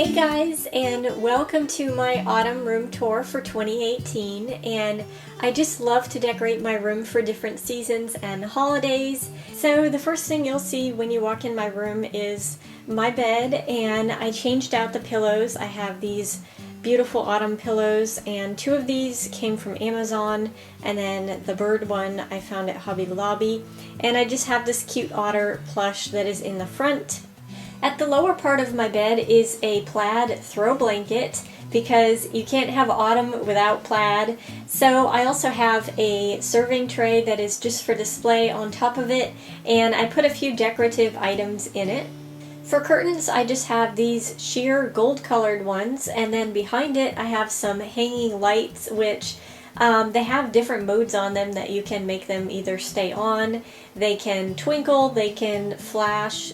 Hey guys, and welcome to my autumn room tour for 2018. And I just love to decorate my room for different seasons and holidays. So the first thing you'll see when you walk in my room is my bed, and I changed out the pillows. I have these beautiful autumn pillows, and two of these came from Amazon, and then the bird one I found at Hobby Lobby. And I just have this cute otter plush that is in the front. At the lower part of my bed is a plaid throw blanket because you can't have autumn without plaid. So I also have a serving tray that is just for display on top of it, and I put a few decorative items in it. For curtains, I just have these sheer gold colored ones, and then behind it I have some hanging lights which they have different modes on them that you can make them either stay on, they can twinkle, they can flash.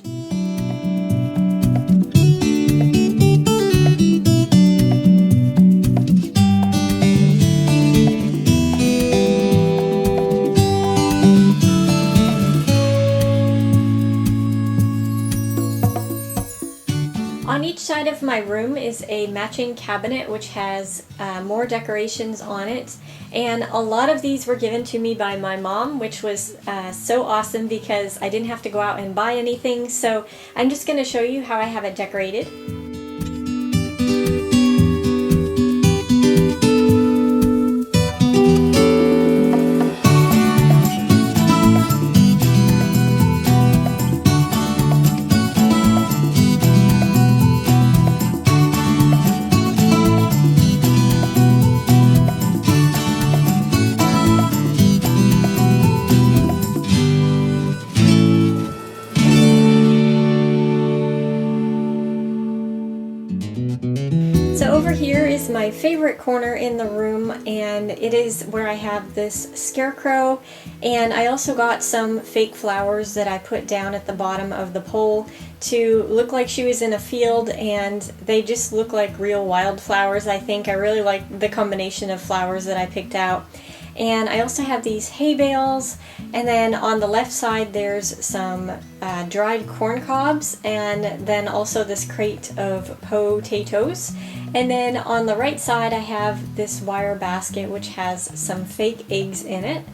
On each side of my room is a matching cabinet which has more decorations on it, and a lot of these were given to me by my mom, which was so awesome because I didn't have to go out and buy anything. So I'm just going to show you how I have it decorated. So over here is my favorite corner in the room, and it is where I have this scarecrow, and I also got some fake flowers that I put down at the bottom of the pole to look like she was in a field, and they just look like real wildflowers. I think I really like the combination of flowers that I picked out. And I also have these hay bales, and then on the left side there's some dried corn cobs, and then also this crate of potatoes. And then on the right side I have this wire basket which has some fake eggs in it.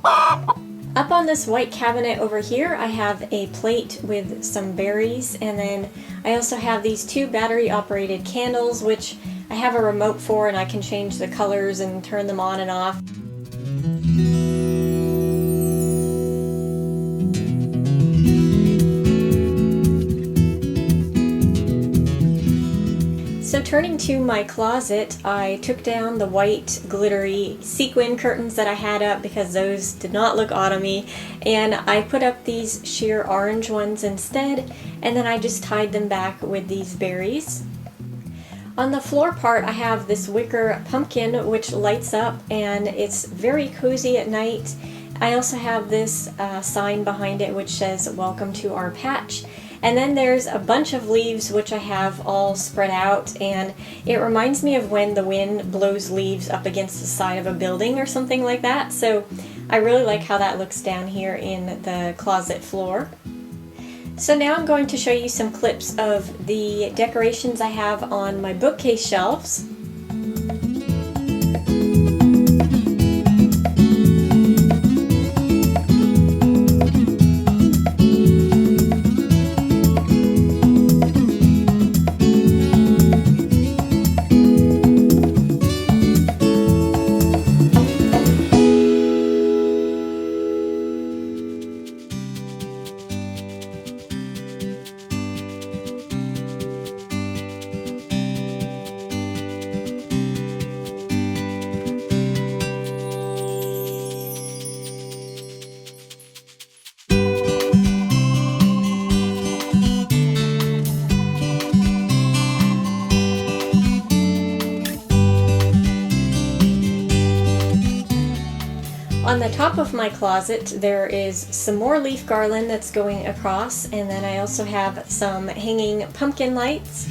Up on this white cabinet over here I have a plate with some berries, and then I also have these two battery operated candles which I have a remote for, and I can change the colors and turn them on and off. So turning to my closet, I took down the white glittery sequin curtains that I had up because those did not look autumny, and I put up these sheer orange ones instead, and then I just tied them back with these berries. On the floor part I have this wicker pumpkin which lights up, and it's very cozy at night. I also have this sign behind it which says "Welcome to our patch." And then there's a bunch of leaves which I have all spread out, and it reminds me of when the wind blows leaves up against the side of a building or something like that. So I really like how that looks down here in the closet floor. So now I'm going to show you some clips of the decorations I have on my bookcase shelves. On the top of my closet there is some more leaf garland that's going across, and then I also have some hanging pumpkin lights.